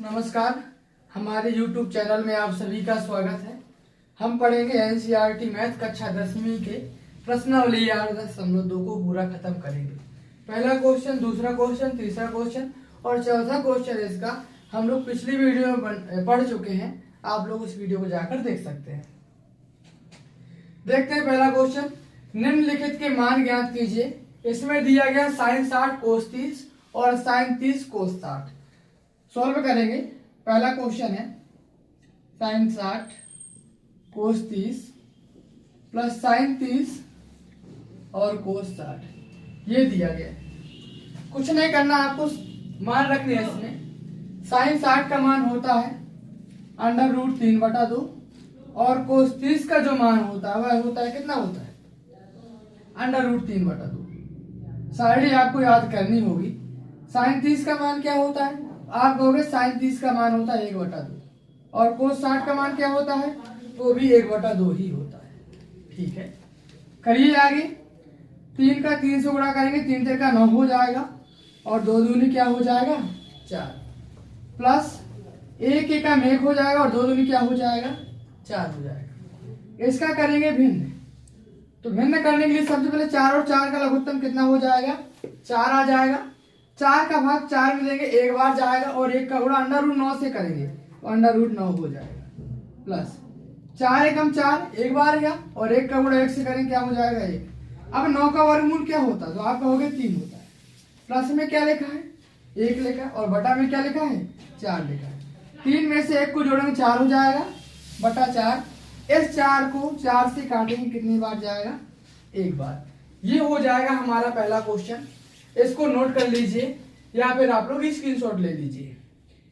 नमस्कार, हमारे YouTube channel में आप सभी का स्वागत है। हम पढ़ेंगे NCERT मैथ कक्षा 10वीं के प्रश्नावली 8.2 को पूरा खत्म करेंगे। पहला क्वेश्चन, दूसरा क्वेश्चन, तीसरा क्वेश्चन और चौथा क्वेश्चन इसका हम लोग पिछली वीडियो में पढ़ चुके हैं। आप लोग उस वीडियो को जाकर देख सकते हैं। देखते हैं पहला क्वेश्चन। निम्नलिखित के मान ज्ञात कीजिए। इसमें दिया गया sin 60 cos 30 और sin 30 cos 60। सॉल्व करेंगे। पहला क्वेश्चन है sin 60 cos 30 प्लस sin 30 और cos 60, ये दिया गया है। कुछ नहीं करना, आपको मान रखने हैं। इसमें sin 60 का मान होता है √3/2 और cos 30 का जो मान होता है वह होता है, कितना होता है, √3/2। साइड आपको याद करनी होगी। sin 30 का मान क्या होता है, आप कहोगे sin 30 का मान होता है 1/2 और cos 60 का मान क्या होता है, वो भी 1/2 ही होता है। ठीक है, करिए आगे। 3 का 3 से गुणा करेंगे, 3 3 का 9 हो जाएगा और 2 दूनी क्या हो जाएगा, 4 प्लस 1 1 का 1 हो जाएगा और 2 दूनी क्या हो जाएगा, 4 हो जाएगा। इसका करेंगे भिन्न। तो भिन्न करने के लिए सबसे पहले 4 और 4 का लघुत्तम कितना हो जाएगा, 4 आ जाएगा। 4 का भाग 4 में देंगे, एक बार जाएगा और 1 का गुणा √9 से करेंगे तो √9 हो जाएगा। प्लस 4 एकम 4, एक बार गया और 1 का गुणा 1 से करेंगे, क्या हो जाएगा 1। अब 9 का वर्गमूल क्या होता है, तो आप कहोगे 3 होता है। प्लस में क्या लिखा है, 1 लिखा है और बटा में क्या लिखा है, 4 लिखा है। 3 में से 1 को जोड़ेंगे 4 हो जाएगा बटा 4। इस 4 को 4 से काटेंगे, कितनी बार जाएगा, एक बार। ये हो जाएगा हमारा पहला क्वेश्चन। इसको नोट कर लीजिए या फिर आप लोग स्क्रीनशॉट ले लीजिए।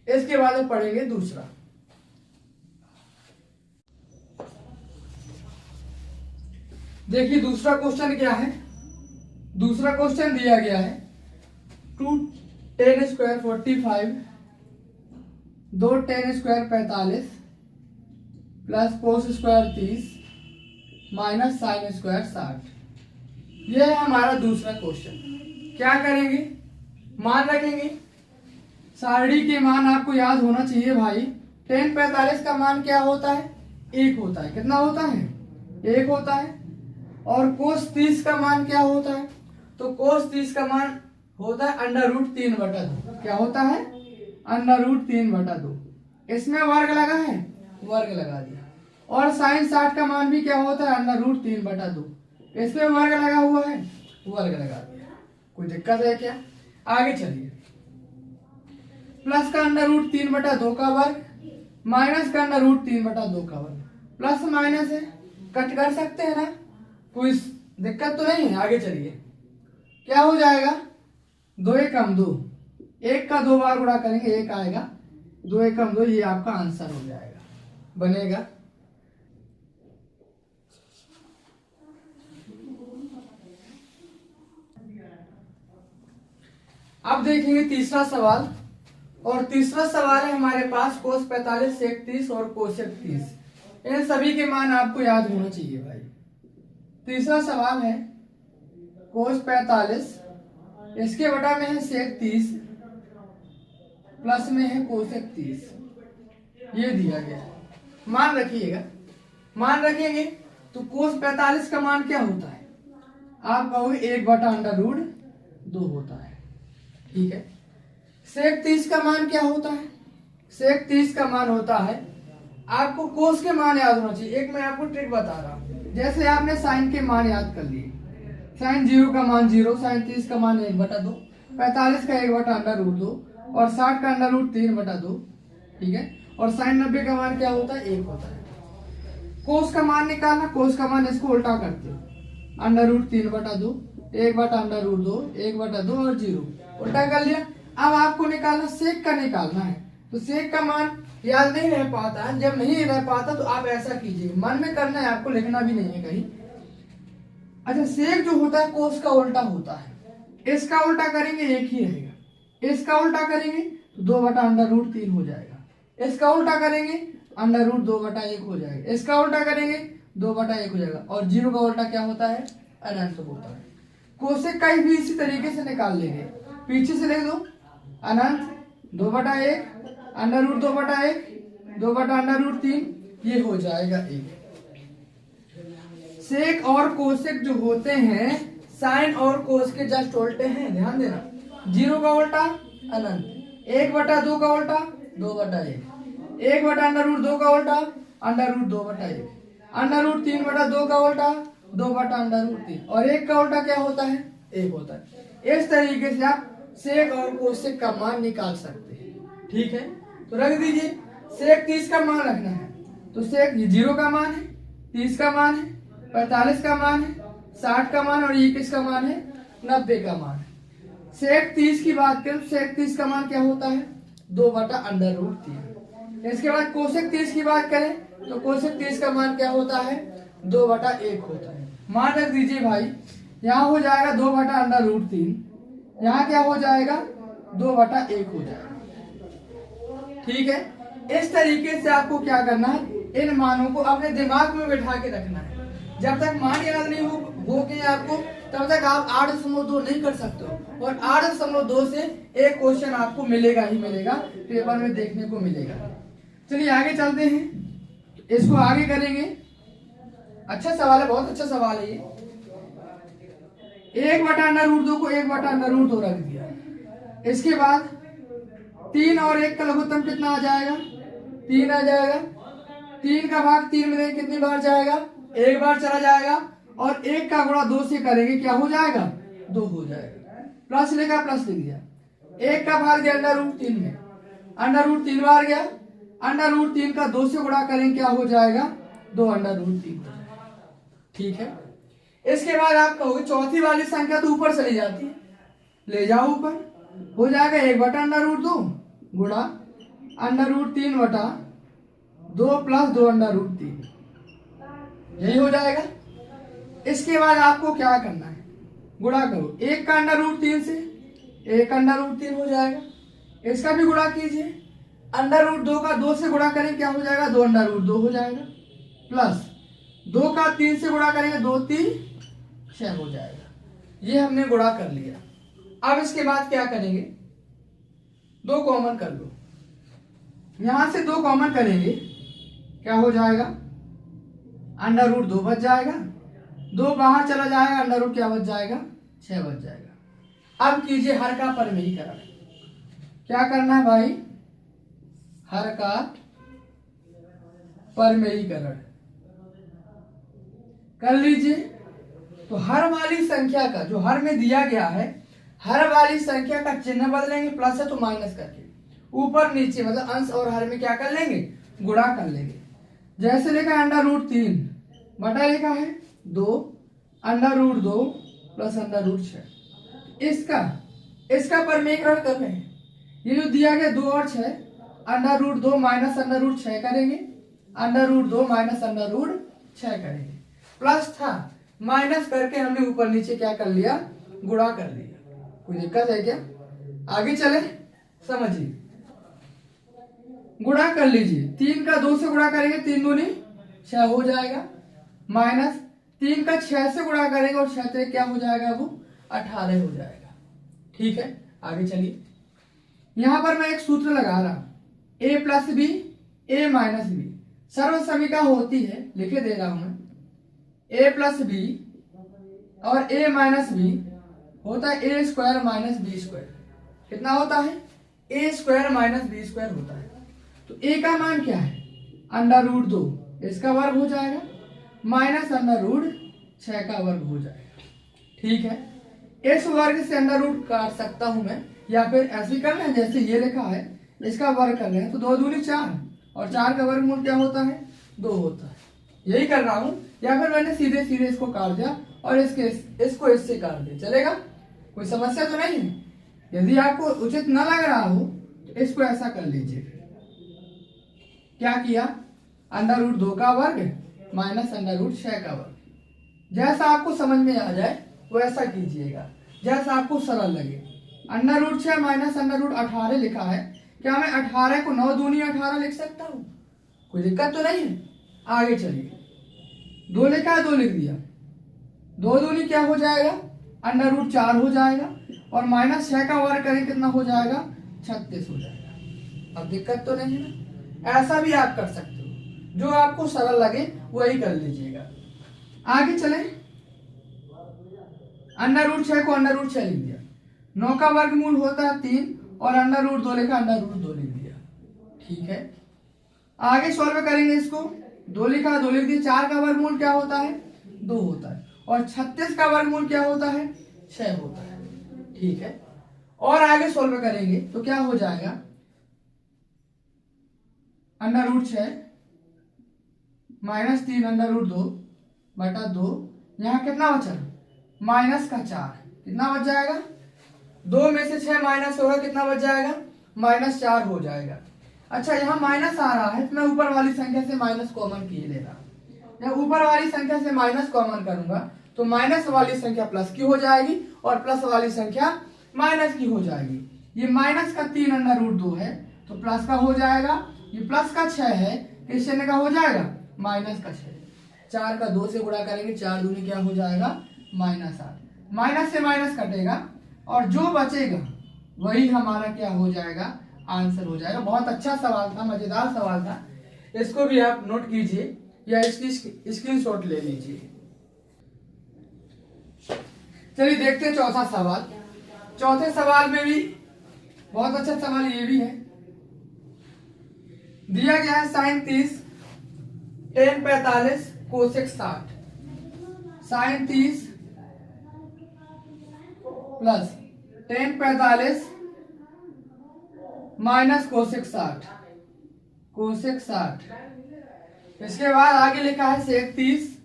इसके बाद हम पढ़ेंगे दूसरा। देखिए दूसरा क्वेश्चन क्या है। दूसरा क्वेश्चन दिया गया है 2 10 square 45, 2 10 square 45 plus cos square 30 minus sin square 60। यह है हमारा दूसरा क्वेश्चन। क्या करेंगे, मान रखेंगे। सारणी के मान आपको याद होना चाहिए भाई। 10 45 का मान क्या होता है, 1 होता है। कितना होता है, 1 होता है। और cos 30 का मान क्या होता है, तो cos 30 का मान होता है √3/2। क्या होता है, √3/2। इसमें वर्ग लगा है, वर्ग लगा दिया। और sin 60 का मान भी क्या होता है, √3/2। इसमें वर्ग लगा हुआ है, वर्ग लगा दिया। कोई दिक्कत है क्या, आगे चलिए। प्लस का √3/2 का वर्ग माइनस का √3/2 का वर्ग। प्लस माइनस है, कट कर सकते हैं ना, कोई दिक्कत तो नहीं है। आगे चलिए, क्या हो जाएगा, 2 एकम 2, 1 का 2 बार गुणा करेंगे 1 आएगा, 2 एकम 2, ये आपका आंसर हो जाएगा, बनेगा। अब देखेंगे तीसरा सवाल। और तीसरा सवाल है हमारे पास cos 45 sec 30 और cos 30। इन सभी के मान आपको याद होना चाहिए भाई। तीसरा सवाल है cos 45, इसके बटा में है sec 30 प्लस में है cos 30। ये दिया गया है, मान रखिएगा। मान रखेंगे तो cos 45 का मान क्या होता है, आप कहोगे 1/√2 होता है। ठीक है। sec 30 का मान क्या होता है, sec 30 का मान होता है, आपको cos के मान याद होना चाहिए। एक मैं आपको ट्रिक बता रहा हूं। जैसे आपने sin के मान याद कर लिए, sin 0 का मान 0, sin 30 का मान 1/2, 45 का 1/√2 और 60 का √3/2। ठीक है। और sin 90 का मान क्या होता है, 1 होता है। cos का मान निकालना, cos का मान इसको उल्टा करते हो, √3/2, 1/√2, 1/2 और 0 उल्टा कर लिया। अब आपको निकालना sec का निकालना है। तो sec का मान याद नहीं रह पाता है। जब नहीं रह पाता तो आप ऐसा कीजिए, मन में करना है आपको, लिखना भी नहीं है कहीं। अच्छा, sec जो होता है cos का उल्टा होता है। इसका उल्टा करेंगे 1 ही रहेगा, इसका उल्टा करेंगे तो 2/√3 हो जाएगा, इसका उल्टा करेंगे √2/1 हो जाएगा, इसका उल्टा करेंगे 2/1 हो जाएगा। और 0 का उल्टा क्या होता है, अनंत होता है। कोसेक का भी इसी तरीके से निकाल लेंगे, पीछे से लिख दो अनंत 2/1 अंडर रूट 2/1, 2/√3, ये हो जाएगा 1। सेक और कोसेक जो होते हैं साइन और कोस के जस्ट उल्टे हैं, ध्यान देना। 0 का उल्टा अनंत, 1/2 का उल्टा 2/1, 1/√2 का उल्टा √2/1, √3/2 का उल्टा 2/√3, और 1 का उल्टा क्या होता है? 1 होता है। इस तरीके से आप सेक और कोसेक का मान निकाल सकते हैं। ठीक है, तो रख दीजिए। सेक 30 का मान रखना है, तो सेक 0 का मान है, 30 का मान है, 45 का मान है, 60 का मान, और 21 का मान है, 90 का मान है। सेक 30 की बात करें तो सेक 30 का मान क्या होता है? 2/√3। इसके बाद कोसेक 30 की बात करें तो कोसेक 30 का मान क्या होता है? 2/1 होता है। मान रख दीजिए भाई, यहाँ हो जाएगा 2/√3, यहाँ क्या हो जाएगा? 2/1 हो जाएगा। ठीक है, इस तरीके से आपको क्या करना है? इन मानों को अपने दिमाग में बैठा के रखना है। जब तक मान याद नहीं हो के आपको, तब तक आप 8.2 नहीं कर सकते हो, और 8.2 से एक क्वेश्चन आपको मिलेगा ही मिलेगा, पेपर में देखने को मिलेगा। चलिए आगे चलते हैं, इसको आगे करेंगे। अच्छा सवाल है, बहुत अच्छा सवाल है ये। 1/√2 को 1/√2 रख दिया। इसके बाद 3 और 1 का लघुत्तम कितना आ जाएगा? 3 आ जाएगा। 3 का भाग 3 में कितनी बार जाएगा? 1 बार चला जाएगा, और 1 का गुणा 2 से करेंगे, क्या हो जाएगा? 2 हो जाएगा। प्लस लिखा, प्लस लिख दिया। 1 का भाग दिया √3 में, √3 बार गया, √3 का 2 से गुणा करेंगे, क्या हो जाएगा? 2/√3 हो जाएगा। ठीक है, इसके बाद आप कहोगे चौथी वाली संख्या तो ऊपर चली जाती है, ले जाओ ऊपर, हो जाएगा 1/√2 गुणा √3/2 प्लस 2/√3, यही हो जाएगा। इसके बाद आपको क्या करना है? गुणा करो 1 का √3 से, 1 का √3 हो जाएगा। इसका भी गुणा कीजिए, √2 का 2 से गुणा करें, क्या हो जाएगा? 2/2 हो जाएगा, प्लस 2 का 3 से गुणा करेंगे, 2 3 6 हो जाएगा। ये हमने गुणा कर लिया। अब इसके बाद क्या करेंगे? 2 कॉमन कर लो, यहां से 2 कॉमन करेंगे, क्या हो जाएगा? √2 बच जाएगा, 2 बाहर चला जाएगा, √ क्या बच जाएगा? 6 बच जाएगा। अब कीजिए हर का परमेयीकरण। क्या करना है भाई? हर का परमेयीकरण कर लीजिए। तो हर वाली संख्या का, जो हर में दिया गया है, हर वाली संख्या का चिन्ह बदलेंगे, प्लस है तो माइनस करके, ऊपर नीचे मतलब अंश और हर में क्या कर लेंगे? गुणा कर लेंगे। जैसे लिखा है √3 बटा लिखा है 2, √2 प्लस √6। इसका परमेयीकरण कर रहे हैं। ये जो दिया गया 2 और 6, √2 माइनस √6 करेंगे, √2 माइनस √6 करेंगे। प्लस था, माइनस करके हमने ऊपर नीचे क्या कर लिया? गुणा कर लिया। कोई दिक्कत है क्या? आगे चले, समझिए। गुणा कर लीजिए, 3 का 2 से गुणा करेंगे, 3 दूनी 6 हो जाएगा, माइनस 3 का 6 से गुणा करेंगे, और 6 से क्या हो जाएगा? वो 18 हो जाएगा। ठीक है, आगे चलिए। यहां पर मैं एक सूत्र लगा रहा, a + b a - b सर्वसमीका होती है, लिखे दे रहा हूं मैं। a + b और a - b होता है a² - b²। कितना होता है? a² - b² होता है। तो a का मान क्या है? √2, इसका वर्ग हो जाएगा, माइनस √6 का वर्ग हो जाएगा। ठीक है, इस वर्ग से √ काट सकता हूं मैं, या फिर ऐसे कर लें जैसे ये लिखा है, इसका वर्ग कर लें तो 2 दूनी 4, और 4 का वर्गमूल क्या होता है? 2 होता है। यही कर रहा हूं, या फिर मैंने सीधे सीधे इसको काट दिया और इसको इससे काट दिया, चलेगा? कोई समस्या तो नहीं है। यदि आपको उचित न लग रहा हो तो इसको ऐसा कर लीजिए। क्या किया? √2 का वर्ग माइनस √6 का वर्ग। जैसा आपको समझ में आ जाए वैसा कीजिएगा, जैसा आपको सरल लगे। √6 माइनस √18 लिखा है, क्या मैं 18 को 9 दूनी 18 लिख सकता हूँ? कोई दिक्कत तो नहीं है। आगे चलिए, 2 लिखा है, 2 लिख दिया, 2 दूनी क्या हो जाएगा? √4 हो जाएगा, और -6 का वर्ग करें कितना हो जाएगा? 36 हो जाएगा। अब दिक्कत तो नहीं है ना। ऐसा भी आप कर सकते हो, जो आपको सरल लगे वही कर लीजिएगा। आगे चले, अंडर रूट 6 को अंडर रूट 6 लिख दिया। 9 का वर्गमूल होता है 3 और अंडर रूट 2 लिखा, अंडर रूट 2 लिख दिया। ठीक है, आगे सॉल्व करेंगे इसको। 2 लिखा, 2 लिख दिया। 4 का वर्गमूल क्या होता है? 2 होता है। और 36 का वर्गमूल क्या होता है? 6 होता है। ठीक है, और आगे सॉल्व करेंगे तो क्या हो जाएगा? Under root 6 minus 3 under root 2 बटा 2। यहाँ कितना बचा? माइनस का 4। कितना बच जाएगा? 2 में से 6 माइनस होगा, कितना बच जाएगा? -4 हो जाएगा। अच्छा, यहाँ माइनस आ रहा है तो मैं ऊपर वाली संख्या से माइनस कॉमन किए ले रहा। जब ऊपर वाली संख्या से माइनस कॉमन करूंगा तो माइनस वाली संख्या प्लस की हो जाएगी और प्लस वाली संख्या माइनस की हो जाएगी। ये माइनस का 3 अंडर रूट 2 है तो प्लस का हो जाएगा। ये प्लस का 6 है, किस चिन्ह का हो जाएगा? माइनस का 6। 4 का 2 से गुणा करेंगे, 4 दूनी क्या हो जाएगा? -8। माइनस से माइनस कटेगा और जो बचेगा वही हमारा क्या हो जाएगा? आंसर हो जाएगा। बहुत अच्छा सवाल था, मजेदार सवाल था। इसको भी आप नोट कीजिए या इसकी स्क्रीनशॉट ले लीजिए। चलिए देखते हैं चौथा सवाल। चौथे सवाल में भी बहुत अच्छा सवाल ये भी है। दिया गया है sin 30 tan 45 cosec 60। sin 30 plus tan 45 minus cosec 60। Cosec 60। इसके बाद आगे लिखा है sec 30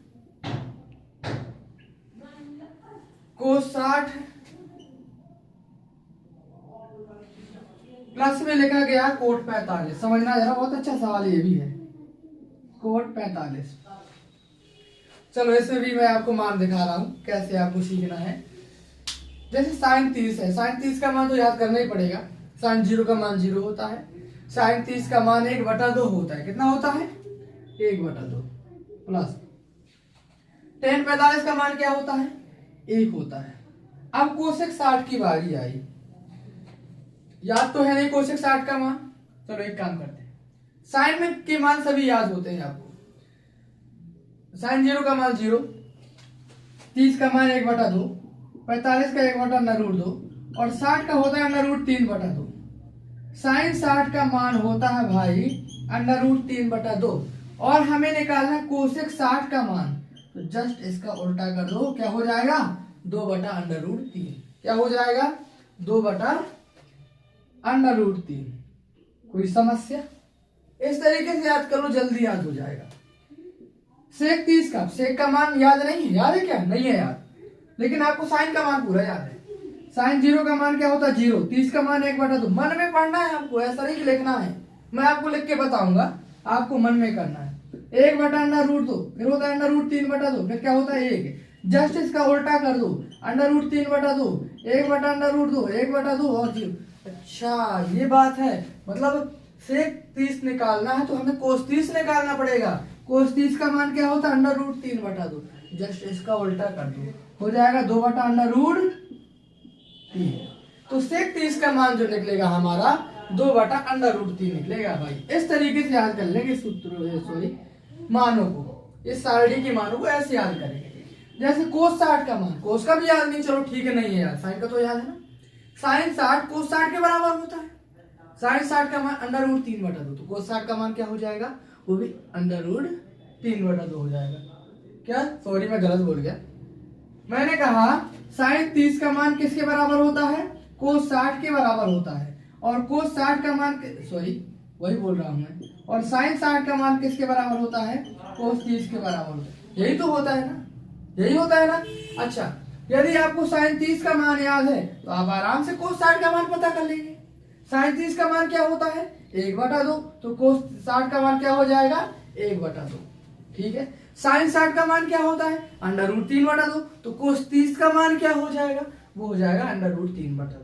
कोस 60 प्लस में लिखा गया कोट 45। समझना जरा, बहुत अच्छा सवाल ये भी है। कोट 45। चलो इसमें भी मैं आपको मान दिखा रहा हूं कैसे आपको सीखना है। जैसे sin 30 है, sin 30 का मान तो याद करना ही पड़ेगा। sin 0 का मान 0 होता है। sin 30 का मान 1/2 होता है। कितना होता है? 1/2 प्लस tan 45 का मान क्या होता है? 1 होता है। अब कोसेक 60 की बारी आई। याद तो है नहीं कोसेक 60 का मान। चलो एक काम करते हैं, साइन में के मान सभी याद होते हैं आपको। sin 0 का मान 0, 30 का मान 1/2, 45 का 1/√2 और 60 का होता है √3/2। sin 60 का मान होता है भाई √3/2 और हमें निकालना है कोसेक 60 का मान। तो जस्ट इसका उल्टा कर दो, क्या हो जाएगा? 2/√3। क्या हो जाएगा? 2/√3। कोई समस्या? इस तरीके से याद करो, जल्दी याद हो जाएगा। सेक 30 का, सेक का मान याद नहीं है? याद है क्या? नहीं है याद, लेकिन आपको साइन का मान पूरा याद है। sin 0 का मान क्या होता है? 0। 30 का मान 1/2। मन में पढ़ना है आपको, ऐसा नहीं लिखना है। मैं आपको लिख के बताऊंगा, आपको मन में करना है। 1/√2 फिर होता है √3/2, फिर क्या होता है? 1। जस्ट इसका उल्टा कर दो, √3/2, 1/√2, 1/2 और 0। अच्छा ये बात है, मतलब सेक 30 निकालना है तो हमें कोस 30 निकालना पड़ेगा। कोस 30 का मान क्या होता है? √3/2। जस्ट इसका उल्टा कर दो, हो जाएगा 2/√3। तो सेक 30 का मान जो निकलेगा हमारा 2/√3 निकलेगा भाई। इस तरीके से याद कर लेंगे सूत्र, सॉरी मानों को, इस सारणी की मानों को ऐसे याद करेंगे। जैसे कोस 60 का मान, कोस का भी याद नहीं, चलो ठीक है, नहीं है याद, साइन का तो याद है ना। साइन 60 कोस 60 के बराबर होता है। साइन 60 का मान √3/2, तो कोस 60 का मान क्या हो जाएगा? वो भी √3/2 हो जाएगा। क्या? सॉरी मैं गलत बोल गया। मैंने कहा साइन 30 का मान किसके बराबर होता है? कोस 60 के बराबर होता है। और कोस 60 का मान, सॉरी वही बोल रहा हूं मैं, और साइन 60 का मान किसके बराबर होता है? कोस 30 के बराबर होता है। यही तो होता है ना, यही होता है ना। अच्छा, यदि आपको साइन 30 का मान याद है तो आप आराम से कोस 60 का मान पता कर लेंगे। साइन 30 का मान क्या होता है? 1/2, तो कोस 60 का मान क्या हो जाएगा? 1/2। ठीक है, साइन 60 का मान क्या होता है? √3/2, तो कोस 30 का मान क्या हो जाएगा? वो हो जाएगा √3/2।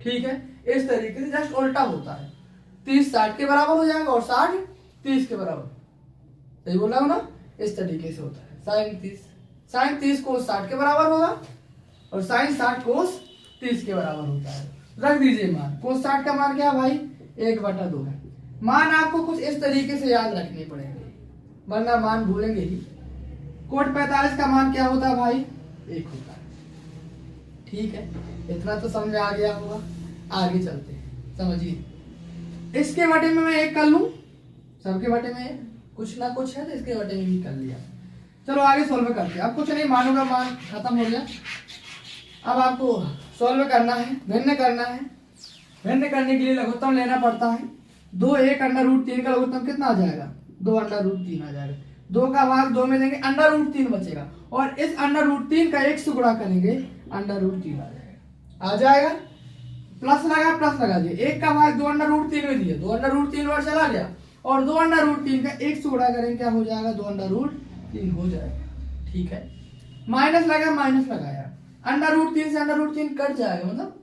ठीक है, इस तरीके से जस्ट उल्टा होता है। 30 60 के बराबर हो जाएगा और 60 30 के बराबर। सही बोल रहा हूं ना? इस तरीके से होता है। साइन 30 कोस 60 के बराबर होगा और साइन 60 कोस 30 के बराबर होता है। रख दीजिए मान। कोस 60 का मान क्या है भाई? 1/2 है। मान आपको कुछ इस तरीके से याद रखने पड़ेंगे, वरना मान भूलेंगे ही। कोट 45 का मान क्या होता है भाई? 1 होता है। ठीक है, इतना तो समझ में आ गया होगा। आगे चलते हैं, समझिए। इसके बटे में मैं 1 कर लूं, सबके बटे में कुछ ना कुछ है तो इसके बटे में भी कर लिया। चलो आगे सॉल्व करते हैं। अब कुछ नहीं, मानों का मान खत्म हो गया। अब आपको सॉल्व करना है, भिन्न करना है। भिन्न करने के लिए लघुत्तम लेना पड़ता है। 2 1 √3 का लघुत्तम कितना आ जाएगा? 2 √3 आ जाएगा। 2 का भाग 2 में देंगे, √3 बचेगा, और इस √3 का 1 से गुणा करेंगे, √3 आ जाएगा। प्लस लगा दिए। 1 का भाग 2 √3 में दिया, 2 √3 बार चला गया, और 2 √3 का 1 से गुणा करेंगे, क्या हो जाएगा? 2 √3 हो जाएगा। ठीक है, माइनस लगाया, √3 से √3 कट जाएगा, मतलब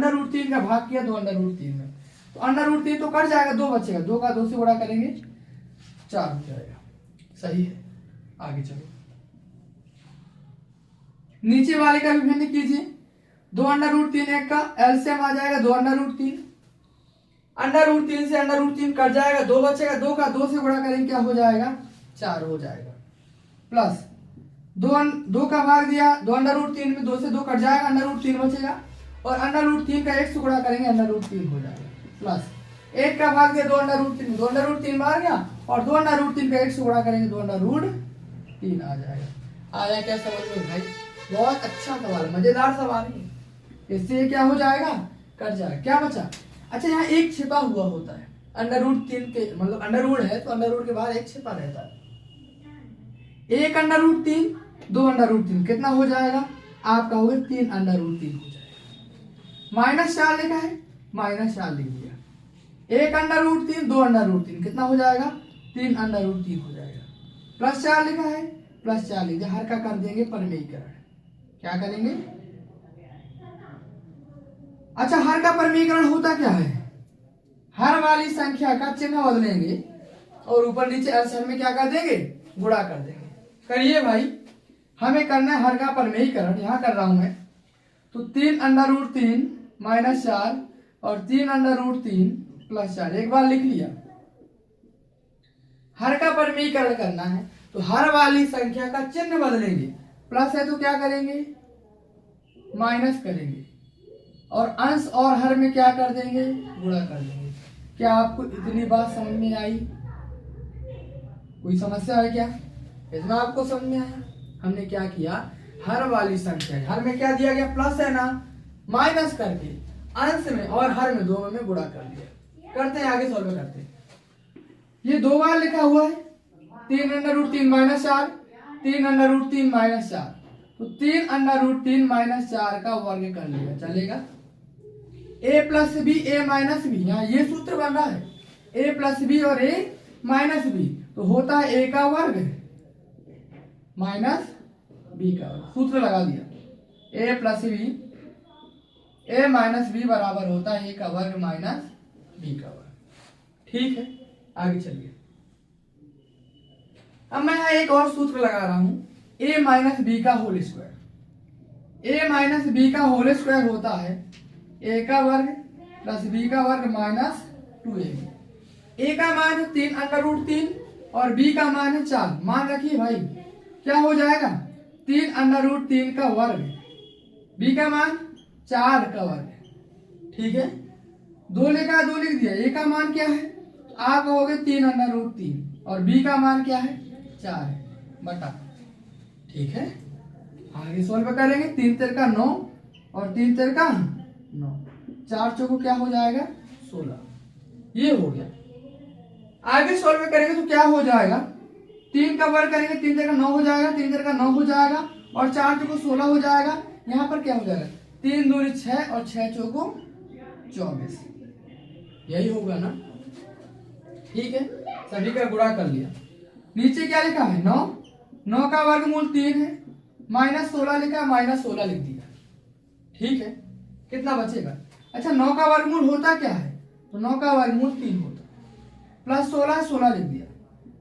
√3 का भाग किया 2 √3 में, तो √3 तो कट जाएगा, 2 बचेगा, 2 का 2 से गुणा करेंगे, 4 हो जाएगा। सही है, आगे चलो। नीचे वाले का विभिन्न कीजिए। 2 √3 1 का एलसीएम आ जाएगा 2 √3, √3 से √3 कट जाएगा, 2 बचेगा, 2 का 2 से गुणा करेंगे, क्या हो जाएगा? 4 हो जाएगा। प्लस 2 का भाग दिया, 2 √3 में 2 से 2 कट जाएगा, √3 बचेगा, और √3 का 1 से गुणा करेंगे, √3 हो जाएगा। प्लस 1 का भाग दिया 2 √3 में, 2 √3 बाहर गया, और 2 √3 का 1 से गुणा करेंगे, 2 √3 आ जाएगा। आया क्या समझ में भाई? बहुत अच्छा सवाल, मजेदार सवाल है। इससे क्या हो जाएगा? कट जाएगा। क्या बचा? अच्छा, यहाँ 1 छिपा हुआ होता है √3 के, मतलब अंडर है तो अंडर के बाहर 1 छिपा रहता है। 1 √3 2 √3 कितना हो जाएगा? आपका हो गया 3 √3 हो जाएगा। -4 लिखा है, -4 लिख दिया। 1 √3 2 √3 कितना हो जाएगा? 3 √3 हो जाएगा। +4 लिखा है, +4 लिख दिया। हर का कर देंगे परमेयीकरण। क्या करेंगे? अच्छा, हर का परमीकरण होता क्या है? हर वाली संख्या का चिन्ह बदलेंगे और ऊपर नीचे एलसीएम में क्या कर देंगे? गुणा कर देंगे। करिए भाई, हमें करना है हर का परमीकरण। यहां कर रहा हूं मैं, तो 3 √3 -4 और 3 √3 +4 एक बार लिख लिया। हर का परमीकरण करना है तो हर वाली संख्या का चिन्ह बदलेंगे। प्लस है तो क्या करेंगे? माइनस करेंगे, और अंश और हर में क्या कर देंगे? गुणा कर देंगे। क्या आपको इतनी बात समझ में आई? कोई समस्या है क्या? इतना आपको समझ में आया? हमने क्या किया, हर वाली संख्या, हर में क्या दिया गया? प्लस है ना, माइनस करके अंश में और हर में दोनों में गुणा कर दिया। करते हैं आगे, सॉल्व करते हैं। ये 2 बार लिखा हुआ है, 3 √3 -4, 3 √3 -4, तो 3 √3 -4 का वर्ग कर लिया, चलेगा। a + b a - b, यहाँ ये सूत्र बन रहा है, a + b और a - b, तो होता है a का वर्ग माइनस b का वर्ग। सूत्र लगा दिया, a + b a - b बराबर होता है a का वर्ग माइनस b का वर्ग। ठीक है, आगे चलिए। अब मैं यहाँ एक और सूत्र लगा रहा हूं, a - b का होल स्क्वायर। a - b का होल स्क्वायर होता है a का वर्ग प्लस b का वर्ग माइनस 2ab। a का मान है 3 √3 और b का मान है 4। मान रखिए भाई, क्या हो जाएगा? 3 √3 का वर्ग, b का मान 4 का वर्ग। ठीक है, 2 लिखा, 2 लिख दिया। a का मान क्या है? तो आप कहोगे 3 √3, और b का मान क्या है? 4 है, बटा। ठीक है, आगे सॉल्व करेंगे। 3 3 का 9 और 3 3 का 9, 4 चौको क्या हो जाएगा? 16। ये हो गया। आगे सॉल्व करेंगे तो क्या हो जाएगा? 3 का वर्ग करेंगे, 3 3 का 9 हो जाएगा, 3 3 का 9 हो जाएगा, और 4 चौको 16 हो जाएगा। यहाँ पर क्या हो जाएगा? 3 दूनी 6 और 6 चौको 24। यही होगा ना? ठीक है, सभी का गुणा कर लिया। नीचे क्या लिखा है? 9, 9 का वर्गमूल 3 है, -16 लिखा, -16 लिख दिया। ठीक है, कितना बचेगा? अच्छा, 9 का वर्गमूल होता क्या है? तो 9 का वर्गमूल 3 होता है, प्लस 16 16 लिख दिया,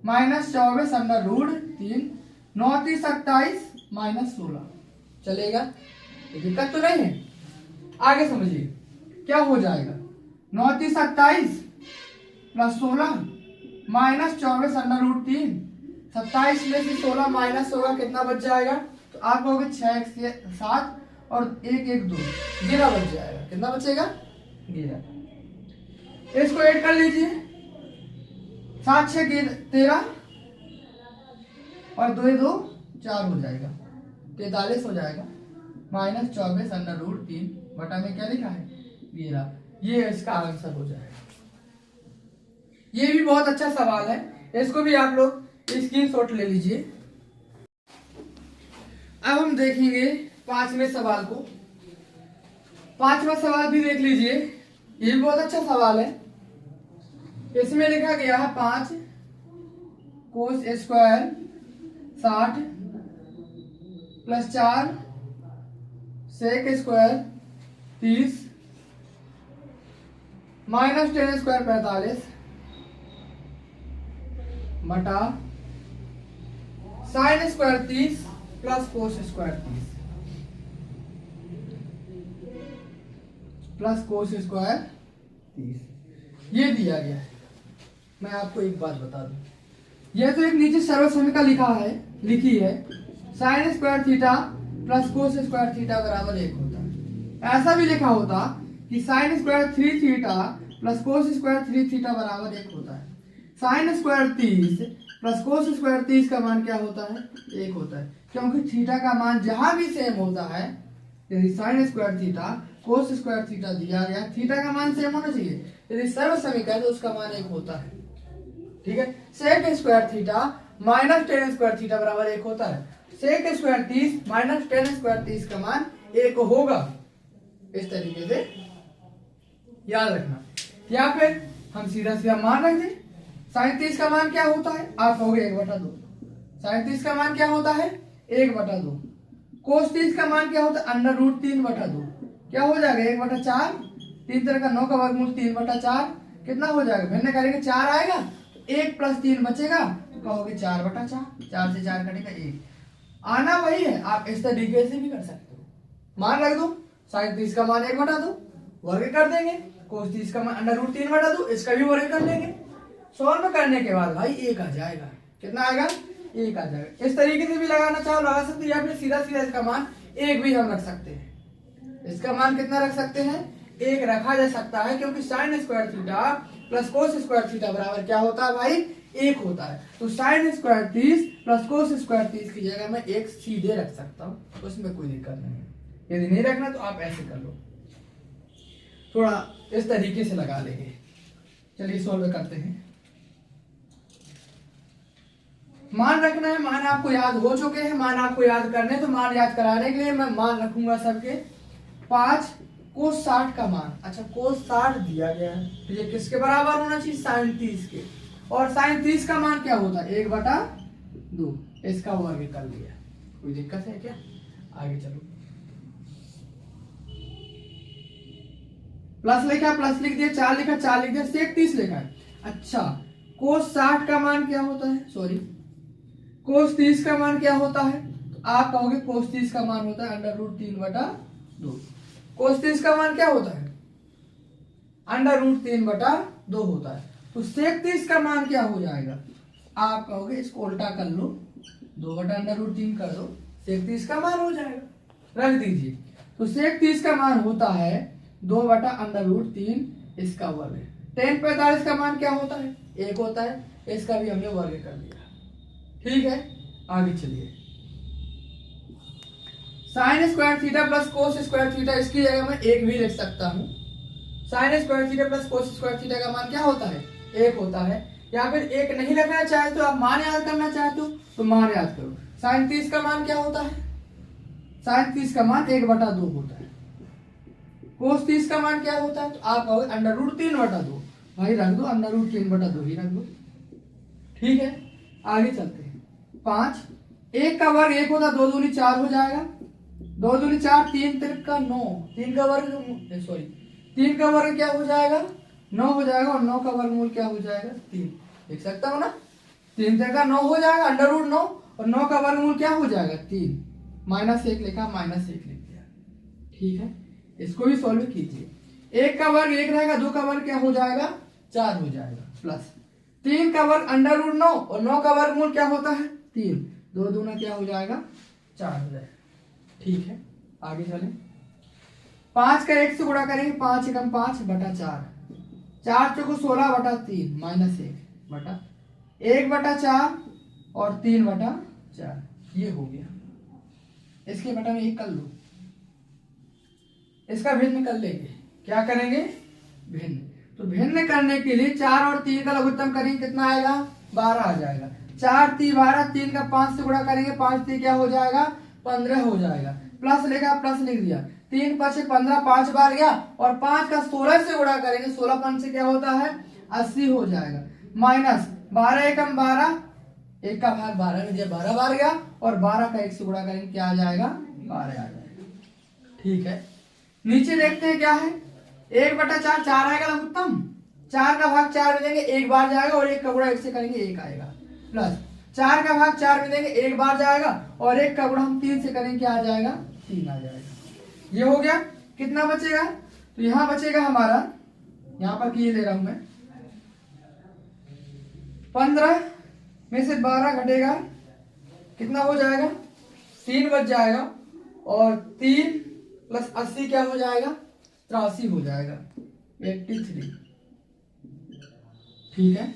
-24 √3, 9 3 27 -16। चलेगा, दिक्कत तो नहीं है। आगे समझिए क्या हो जाएगा। 9 3 27, प्लस 16 माइनस 24 अंडर रूट 3। 27 में से 16 माइनस होगा, कितना बच जाएगा? तो आप कहोगे 6 1 7 और 1 1 2, 11 बच जाएगा। कितना बचेगा? 11। इसको ऐड कर लीजिए, 7 6 13 और 2 2 4 हो जाएगा, 43 हो जाएगा। माइनस 24 अंडर रूट 3 बटा में क्या लिखा है? 11। ये इसका आंसर हो जाएगा। ये भी बहुत अच्छा सवाल है, इसको भी आप लोग स्क्रीनशॉट ले लीजिए। अब हम देखेंगे 5वें सवाल को। 5वां सवाल भी देख लीजिए, ये भी बहुत अच्छा सवाल है। इसमें लिखा गया है 5 cos square 60 plus 4 sec square 30 minus 10 square 45 बटा sine square 30 plus cos square 30 plus cos square 30 ये दिया गया है। मैं आपको एक बात बता दूं, यह तो एक नीचे सर्वसमीका लिखी है sine square theta plus cos square theta बराबर 1 होता है। ऐसा भी लिखा होता कि sine square 3 theta plus cos square 3 theta बराबर 1 होता है। Sign square 30 plus cos square 30 का मान क्या होता है? 1 होता है, क्योंकि थीटा का मान जहां भी सेम होता है, यदि sine square theta cos square theta दिया गया, थीटा का मान सेम होना चाहिए। यदि सर्वसमीका है तो उसका मान 1 होता है। ठीक है, sec square theta minus 10 square theta बराबर 1 होता है। सेक स्क्वायर 30 माइनस 10 स्क्वायर 30 का मान 1 होगा। इस तरीके से याद रखना, या फिर हम सीधा सीधा मान रख दें। साइन 30 का मान क्या होता है? आप कहोगे 1/2। साइन 30 का मान क्या होता है? 1/2। कोस 30 का मान क्या होता है? Under root 3/2। क्या हो जाएगा? 1/4। 3 तरह का 9 का वर्गमूल 3/4 कितना हो जाएगा? भिन्न करेंगे 4 आएगा, 1 प्लस 3 बचेगा, तो कहोगे 4/4। 4 से 4 कटेगा 1। आना वही है, आप इस तरीके से भी कर सकते हो। मान रख दो, साइन 30 का मान 1/2 वर्ग कर देंगे, कोस 30 का मान अंडर रूट 3/2 इसका भी वर्ग कर देंगे। सॉल्व करने के बाद भाई 1 आ जाएगा। कितना आएगा? 1 आ जाएगा। इस तरीके से भी लगाना चाहो लगा सकते हैं, या फिर सीधा सीधा इसका मान 1 भी हम रख सकते हैं। इसका मान कितना रख सकते हैं? 1 रखा जा सकता है, क्योंकि sine square theta plus cos square theta बराबर क्या होता है भाई? 1 होता है। तो sign square 30 plus cos square 30 की जगह मैं 1 सीधे रख सकता हूँ, उसमें कोई दिक्कत नहीं है। यदि नहीं रखना तो आप ऐसे कर लो, थोड़ा इस तरीके से लगा लेंगे। चलिए सॉल्व करते हैं। मान रखना है, मान आपको याद हो चुके हैं, मान आपको याद करने, तो मान याद कराने के लिए मैं मान रखूंगा सबके। 5 कोस 60 का मान, अच्छा कोस 60 दिया गया है, तो ये किसके बराबर होना चाहिए? साइन 30 के। और साइन 30 का मान क्या होता है? 1/2। इसका वर्ग कर लिया। कोई दिक्कत है क्या? आगे चलो। प्लस लिखा, प्लस लिख दिया, 4 लिखा, 4 लिख दिया, सेक 30 लिखा है। अच्छा, कोस 60 का मान क्या होता है? सॉरी, कोस 30 का मान क्या होता है? तो आप कहोगे कोस 30 का मान होता है अंडर रूट 3/2। कोस 30 का मान क्या होता है? अंडर रूट 3/2 होता है। तो सेक 30 का मान क्या हो जाएगा? आप कहोगे इसको उल्टा कर लो, 2/√3 कर दो, सेक 30 का मान हो जाएगा। रख दीजिए। तो सेक 30 का मान होता है 2/√3 इसका वर्ग। tan 45 का मान क्या होता है? 1 होता है, इसका भी हमने वर्ग कर दिया। ठीक है, आगे चलिए। Sine square theta plus cos square theta, इसकी जगह मैं 1 भी लिख सकता हूँ। Sine square theta plus cos square theta का मान क्या होता है? 1 होता है। या फिर 1 नहीं रखना चाहे तो आप मान याद करना चाहते हो तो मान याद करो। साइन 30 का मान क्या होता है? साइन 30 का मान 1/2 होता है। कोस 30 का मान क्या होता है? तो आप कहोगे अंडर रूट 3/2। भाई रख दो, अंडर रूट 3/2 ही रख दो। ठीक है, आगे चलते हैं। 5 1 का वर्ग 1 होता, 2 दूनी 4 हो जाएगा, 2 दूनी 4, 3 तिरका 9, 3 का वर्ग सॉरी 3 का वर्ग क्या हो जाएगा? 9 हो जाएगा, और 9 का वर्गमूल क्या हो जाएगा? 3। देख सकता हो ना, 3 तिरका 9 हो जाएगा, अंडर रूट 9, और 9 का वर्गमूल क्या हो जाएगा? 3। -1 लिखा, -1 लिख दिया। ठीक है, इसको भी सॉल्व कीजिए। 1 का वर्ग 1 रहेगा, 2 का वर्ग क्या हो जाएगा? 4 हो जाएगा, प्लस 3 का वर्ग अंडर रूट 9 और 9 का वर्गमूल क्या होता है 3, 2 दूना क्या हो जाएगा 4 हो जाएगा। ठीक है, आगे चलें। 5 का 1 से गुणा करेंगे 5 एकम 5 बटा 4, 4 चौको 16 बटा 3 माइनस 1 बटा 1 बटा 4 और 3 बटा 4, ये हो गया। इसके बटा में 1 कर लो, इसका भिन्न कर लेंगे। क्या करेंगे भिन्न। तो भिन्न करने के लिए 4 और 3 का लघुत्तम करेंगे, कितना आएगा 12 आ जाएगा। 4 3 12, 3 का 5 से गुणा करेंगे 5 3 क्या हो जाएगा 15 हो जाएगा। प्लस लेगा प्लस लिख दिया, 3 5 15 5 बार गया और 5 का 16 से गुणा करेंगे, 16 5 से क्या होता है 80 हो जाएगा। माइनस 12 एकम 12, 1 का भाग 12 में दिया 12 बार गया और 12 का 1 से गुणा करेंगे क्या आ जाएगा 12 आ जाएगा। ठीक है, नीचे देखते हैं क्या है 1 बटा 4, 4 आएगा लघुत्तम, 4 का भाग 4 में देंगे 1 बार जाएगा और 1 का गुणा 1 से करेंगे 1 आएगा। प्लस 4 का भाग 4 में देंगे 1 बार जाएगा और 1 का गुणा हम 3 से करेंगे क्या आ जाएगा 3 आ जाएगा। ये हो गया। कितना बचेगा, तो यहां बचेगा हमारा, यहां पर ये ले रहा हूं मैं 15 में से 12 घटेगा कितना हो जाएगा 3 बच जाएगा और 3 प्लस 80 क्या हो जाएगा 83 हो जाएगा 83। ठीक है,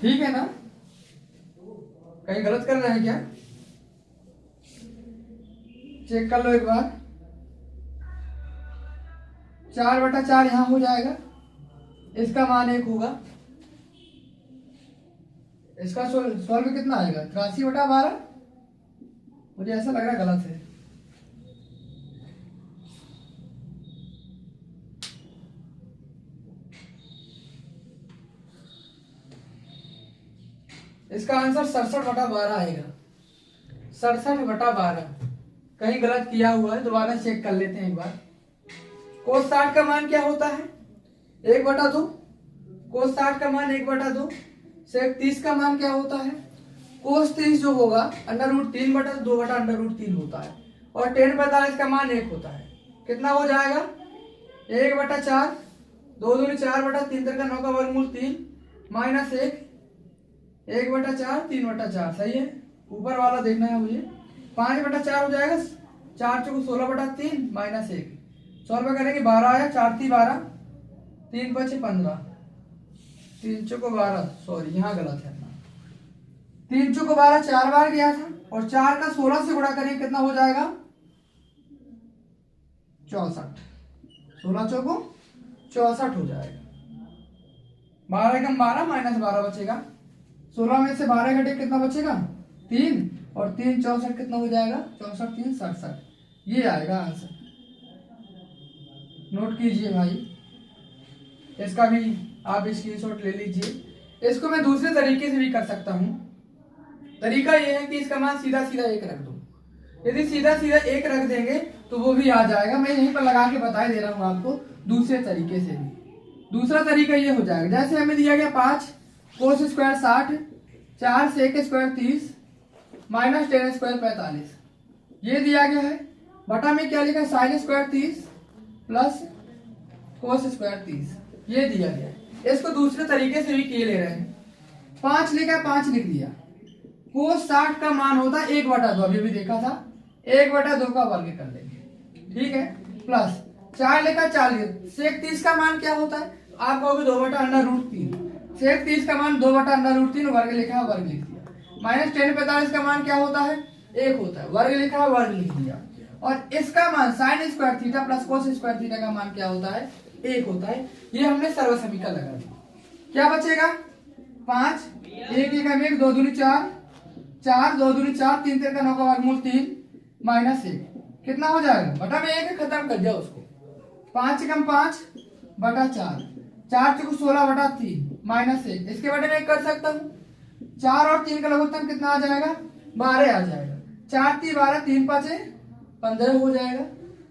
ठीक है ना, कहीं गलत कर रहे हैं क्या, चेक कर लो एक बार। 4 बटा 4 यहां हो जाएगा, इसका मान 1 होगा, इसका सॉल्व कितना आएगा 83 बटा 12, मुझे ऐसा लग रहा है गलत है। इसका आंसर 67 बटा 12 आएगा, 67 बटा 12। कहीं गलत किया हुआ है, दोबारा चेक कर लेते हैं एक बार। कोस 60 का मान क्या होता है 1 बटा 2, कोस 60 का मान 1 बटा 2। सेक 30 का मान क्या होता है कोस 30 जो होगा अंडर रूट 3 बटा 2 बटा अंडर रूट 3 होता है और टेन 45 का मान 1 होता है। कितना हो जाएगा 1 बटा 4, 2 दूनी 4 बटा 3 का 9 का वर्गमूल 3 माइनस 1 बटा 4 3 बटा 4, सही है। ऊपर वाला देखना है मुझे, 5 बटा 4 हो जाएगा, 4 चौको 16 बटा 3 माइनस 1, सॉल्व करेंगे 12 आया, 4 3 12, 3 5 15, 3 चौको 12, सॉरी यहाँ गलत है, 3 चौको 12 4 बार गया था और 4 का 16 से गुणा करेंगे कितना हो जाएगा 64, 16 चौको 64 हो जाएगा। 12 कम 12 माइनस 12 बचेगा, 16 में से 12 घटे कितना बचेगा 3 और 3 64 कितना हो जाएगा 64 3 67, ये आएगा आंसर। नोट कीजिए भाई, इसका भी आप स्क्रीनशॉट ले लीजिए। इसको मैं दूसरे तरीके से भी कर सकता हूं। तरीका ये है कि इसका मान सीधा सीधा 1 रख दो, यदि सीधा सीधा 1 रख देंगे तो वो भी आ जाएगा। मैं यहीं पर लगा के बता दे रहा हूं आपको दूसरे तरीके से भी। दूसरा तरीका ये हो जाएगा, जैसे हमें दिया गया 5 cos square 60, 4 sec square 30 minus ten square 45, ये दिया गया है। बटा में क्या लिखा sine square 30 plus cos square 30, ये दिया गया है। इसको दूसरे तरीके से भी किए ले रहे हैं। 5 लिखा 5 लिख दिया, कोस 60 का मान होता है 1 बटा 2, अभी भी देखा था 1 बटा 2 का वर्ग कर लेंगे, ठीक है। प्लस 4 लिखा 40, सेक 30 का मान क्या होता है आप कहोगे 2 बटा अंडर रूट 3, सेक 30 का मान 2 बटा अंडर रूट 3, वर्ग लिखा है वर्ग लिख दिया। माइनस टेन 45 का मान क्या होता है 1 होता है, वर्ग लिखा है वर्ग लिख दिया। और इसका मान sine square theta plus cos square theta का मान क्या होता है 1 होता है। ये हमने सर्व समीकरण लगा दी। क्या बचेगा 5 1 1 1 2 दूनी 4 4 2 दूनी 4 3 3 का 9 का वर्गमूल 3 माइनस 1, कितना हो जाएगा बटा में 1 खत्म कर दिया उसको, 5 कम 5 बटा 4, 4 चौको 16 बटा 3 माइनस 1, इसके बटे में 1 कर सकता हूँ। 4 और 3 का लघुत्तम कितना आ जाएगा 12 आ जाएगा, 4 3 12 3 5 15 हो जाएगा।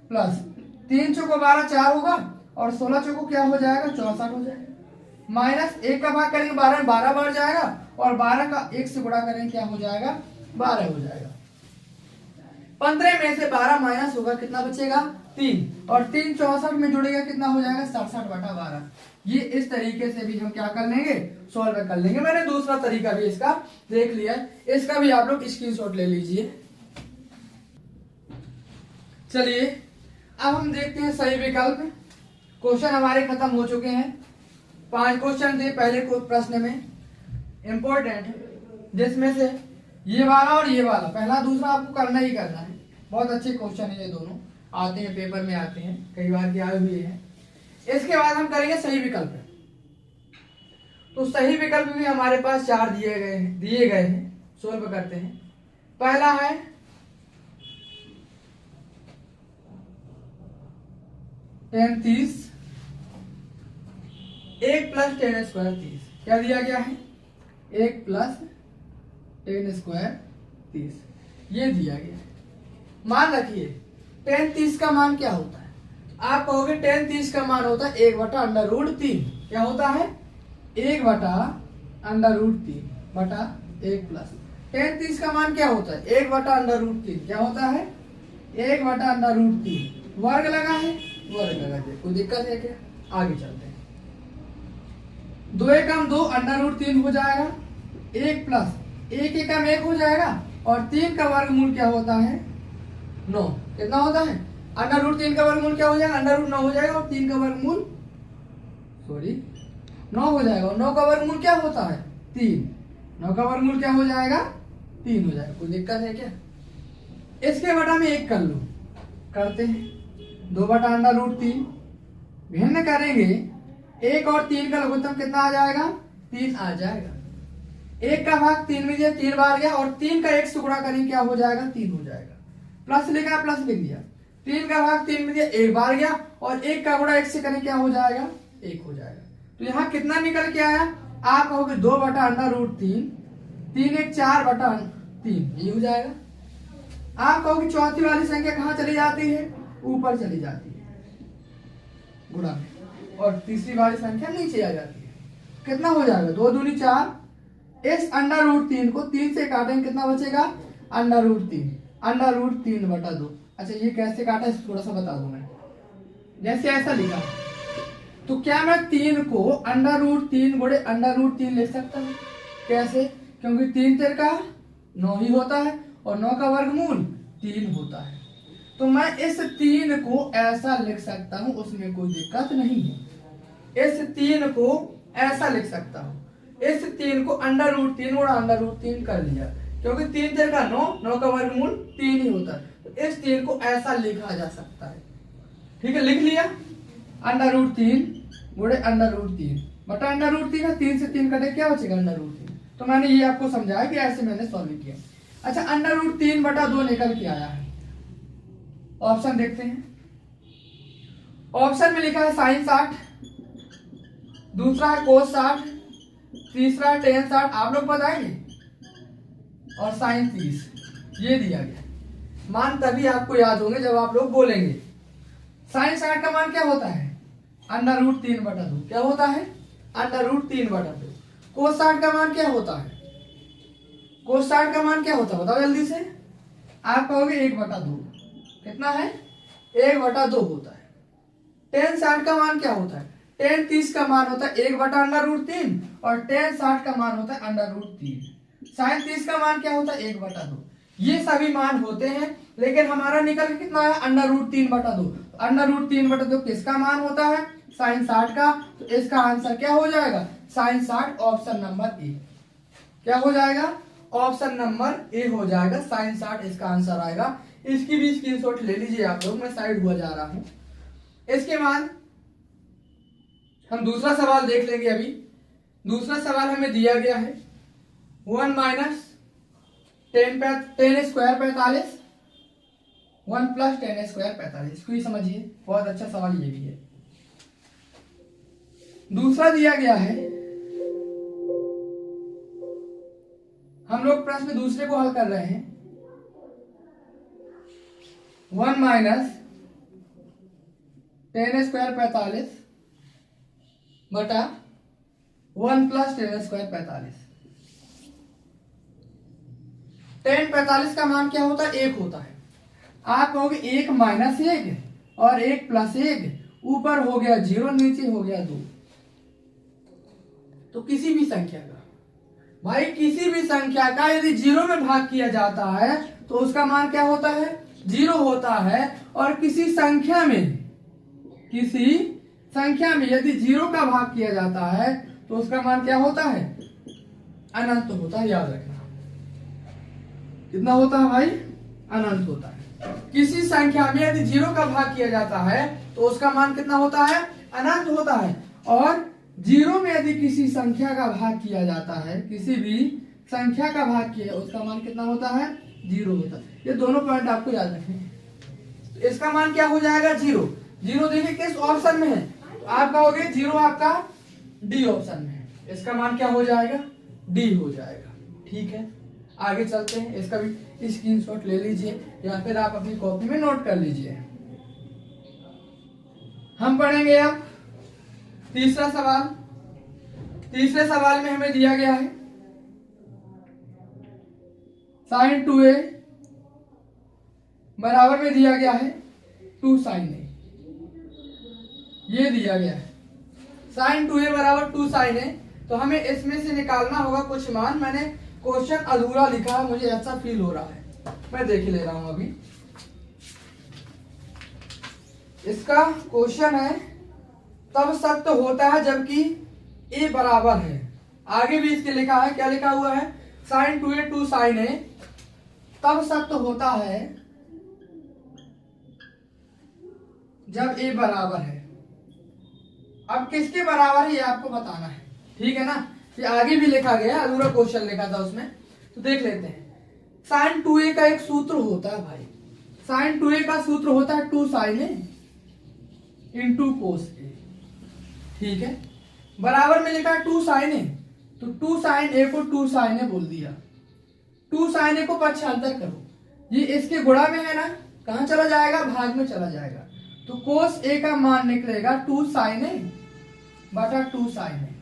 प्लस 3 चौको 12 4 होगा और 16 चौको क्या हो जाएगा 64 हो जाएगा। माइनस 1 का भाग करेंगे 12 में 12 बार जाएगा और 12 का 1 से गुणा करेंगे क्या हो जाएगा 12 हो जाएगा। 15 में से 12 माइनस होगा कितना बचेगा 3 और 3 64 में जुड़ेगा कितना हो जाएगा 67 बटा 12। ये इस तरीके से भी हम क्या कर लेंगे, सॉल्व कर लेंगे। मैंने दूसरा तरीका भी इसका देख लिया, इसका भी आप लोग स्क्रीनशॉट ले लीजिए। चलिए अब हम देखते हैं सही विकल्प। क्वेश्चन हमारे खत्म हो चुके हैं। 5 क्वेश्चन थे पहले प्रश्न में इंपॉर्टेंट, जिसमें से ये वाला और ये वाला पहला दूसरा आपको करना ही करना है। बहुत अच्छे क्वेश्चन है ये, दोनों आते हैं पेपर में, आते हैं कई बार के आए हुए हैं। इसके बाद हम करेंगे सही विकल्प। तो सही विकल्प भी हमारे पास 4 दिए गए हैं। सोल्व करते हैं। पहला है 10 30, 1 + 10 स्क्वायर 30। क्या दिया गया है, 1 + 10 स्क्वायर 30, ये दिया गया है। मान रखिए 10 30 का मान क्या होता है, आप कहोगे 10 30 का मान होता है 1/√3। क्या होता है, 1/√3 बटा 1 प्लस 10 30 का मान क्या होता है, 1/√3 क्या होता है, 1/√3 वर्ग लगा है, वर्ग लगा दे, कोई दिक्कत है क्या। आगे चलते हैं। 2 एकम 2 √3 हो जाएगा, 1 + 1 एकम 1 हो जाएगा, और 3 का वर्गमूल क्या होता है, 9। कितना होता है, √3 का वर्गमूल क्या हो जाएगा, √9 हो जाएगा, और 3 का वर्गमूल 9 हो जाएगा, और 9 का वर्गमूल क्या होता है, 3। 9 का वर्गमूल क्या हो जाएगा, 3 हो जाएगा। कोई दिक्कत है क्या। इसके बटा में 1 कर लो, करते हैं 2/√3 भिन्न करेंगे, 1 और 3 का लघुत्तम कितना आ जाएगा, 3 आ जाएगा। 1 का भाग 3 में दिया, 3 बार गया, और 3 का 1 टुकड़ा करेंगे क्या हो जाएगा, 3 हो जाएगा। प्लस लिखा, प्लस लिख दिया, 3 का भाग 3 में दिया, 1 बार गया, और 1 का गुणा 1 से करें क्या हो जाएगा, 1 हो जाएगा। तो यहाँ कितना निकल के आया, आप कहोगे 2/√3, 3 1 4/3, ये हो जाएगा। आप कहोगे चौथी वाली संख्या कहाँ चली जाती है, ऊपर चली जाती है गुणा में, और तीसरी वाली संख्या नीचे आ जाती है। कितना हो जाएगा, 2 दूनी 4, इस √3 को 3 से काटेंगे, कितना बचेगा, √3/2। अच्छा ये कैसे काटा, इसको थोड़ा सा बता दूं मैं। जैसे ऐसा लिखा, तो क्या मैं 3 को √3 गुणे √3 लिख सकता हूँ, कैसे, क्योंकि 3 3 का 9 ही होता है, और 9 का वर्गमूल 3 होता है। तो मैं इस 3 को ऐसा लिख सकता हूँ, उसमें कोई दिक्कत नहीं है। इस 3 को ऐसा लिख सकता हूँ, इस 3 को √3 गुणा √3 कर लिया, क्योंकि 3 3 का 9, 9 का वर्गमूल 3 ही होता है। तो इस 3 को ऐसा लिखा जा सकता है। ठीक है, लिख लिया, √3 गुणे √3 बटा √3 का 3 से 3 कटे, क्या बचेगा, √3। तो मैंने ये आपको समझाया कि ऐसे मैंने सॉल्व किया। अच्छा √3/2 निकल के आया है। ऑप्शन देखते हैं। ऑप्शन में लिखा है sin 60, दूसरा है cos 60, तीसरा है tan 60, आप लोग बताएंगे, और sin 30 ये दिया गया। मान तभी आपको याद होंगे जब आप लोग बोलेंगे। sin 60 का मान क्या होता है, √3/2। क्या होता है, √3/2। cos 60 का मान क्या होता है, cos 60 का मान क्या होता है, बताओ जल्दी से। आप कहोगे 1/2, कितना है, 1/2 होता है। tan 60 का मान क्या होता है, tan 30 का मान होता है 1/√3, और tan 60 का मान होता है √3। sin 30 का मान क्या होता है, 1/2। ये सभी मान होते हैं, लेकिन हमारा निकल के कितना है, √3/2। √3/2 किसका मान होता है, sin 60 का। तो इसका आंसर क्या हो जाएगा, sin 60, ऑप्शन नंबर ए। क्या हो जाएगा, ऑप्शन नंबर ए हो जाएगा, sin 60 इसका आंसर आएगा। इसकी भी स्क्रीनशॉट ले लीजिए आप लोग, मैं साइड हुआ जा रहा हूं। इसके बाद हम दूसरा सवाल देख लेंगे। अभी दूसरा सवाल हमें दिया गया है 1 - 10 स्क्वायर 45, 1 + 10 स्क्वायर 45। इसको ही समझिए, बहुत अच्छा सवाल ये भी है। दूसरा दिया गया है, हम लोग प्रश्न दूसरे को हल कर रहे हैं। 1 - 10 स्क्वायर 45 बटा 1 + 10 स्क्वायर 45। 10 45 का मान क्या होता है, 1 होता है। आप कहोगे 1 - 1 और 1 + 1, ऊपर हो गया 0, नीचे हो गया 2। तो किसी भी संख्या का, भाई किसी भी संख्या का यदि 0 में भाग किया जाता है तो उसका मान क्या होता है, 0 होता है। और किसी संख्या में यदि 0 का भाग किया जाता है तो उसका मान क्या होता है, अनंत होता है। याद रखना, कितना होता है भाई, अनंत होता है। किसी संख्या में यदि 0 का भाग किया जाता है तो उसका मान कितना होता है, अनंत होता है। और 0 में यदि किसी संख्या का भाग किया जाता है, किसी भी संख्या का भाग किया, उसका मान कितना होता है, 0 होता है। ये दोनों पॉइंट आपको याद रखने हैं। तो इसका मान क्या हो जाएगा, 0। 0 देखिए किस ऑप्शन में है, तो आप कहोगे 0 आपका डी ऑप्शन में है। इसका मान क्या हो जाएगा, डी हो जाएगा। ठीक है, आगे चलते हैं। इसका भी स्क्रीनशॉट ले लीजिए या फिर आप अपनी कॉपी में नोट कर लीजिए। हम पढ़ेंगे अब तीसरा सवाल। तीसरे सवाल में हमें दिया गया है sin 2a बराबर में दिया गया है 2 sin a। ये दिया गया है sin 2a बराबर 2 sin a। तो हमें इसमें से निकालना होगा कुछ मान। मैंने क्वेश्चन अधूरा लिखा है, मुझे ऐसा फील हो रहा है, मैं देख ले रहा हूं अभी। इसका क्वेश्चन है तब सत्य होता है जबकि a बराबर है। आगे भी इसके लिखा है, क्या लिखा हुआ है, sin 2a 2 sin a तब सत्य होता है जब a बराबर है। अब किसके बराबर है ये आपको बताना है, ठीक है ना। ये आगे भी लिखा गया, अधूरा क्वेश्चन लिखा था उसमें, तो देख लेते हैं। sin 2a का एक सूत्र होता है भाई, sin 2a का सूत्र होता है 2 sin a into cos a। ठीक है, बराबर में लिखा है 2 sin a, तो 2 sin a को 2 sin a बोल दिया। 2 sin a को पक्षांतर करो, ये इसके गुणा में है ना, कहां चला जाएगा, भाग में चला जाएगा। तो cos a का मान निकलेगा 2 sin a बटा 2 sin a।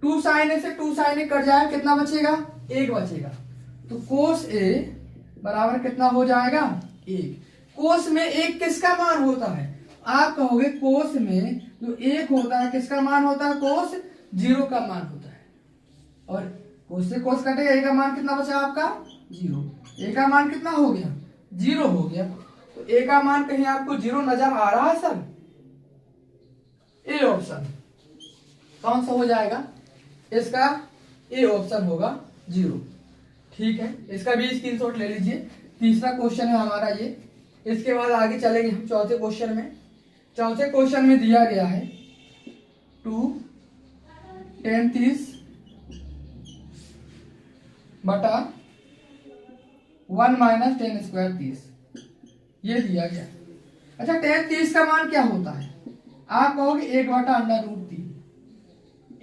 2 sin a से 2 sin a कट जाएगा, कितना बचेगा, 1 बचेगा। तो cos a बराबर कितना हो जाएगा, 1। cos में 1 किसका मान होता है, आप कहोगे cos में जो 1 होता है किसका मान होता है, cos 0 का मान होता है। और cos से cos कटेगा, a का मान कितना बचा आपका, 0। a का मान कितना हो गया, 0 हो गया। तो a का मान कहीं आपको 0 नजर आ रहा है सर, ए ऑप्शन कौन सा हो जाएगा, इसका ए ऑप्शन होगा 0। ठीक है, इसका भी स्क्रीनशॉट ले लीजिए। तीसरा क्वेश्चन है हमारा ये। इसके बाद आगे चलेंगे हम चौथे क्वेश्चन में। चौथे क्वेश्चन में दिया गया है 2 tan 30 बटा 1 माइनस tan स्क्वायर 30, ये दिया गया। अच्छा, tan 30 का मान क्या होता है, आप कहोगे 1 बटा अंडर रूट 3।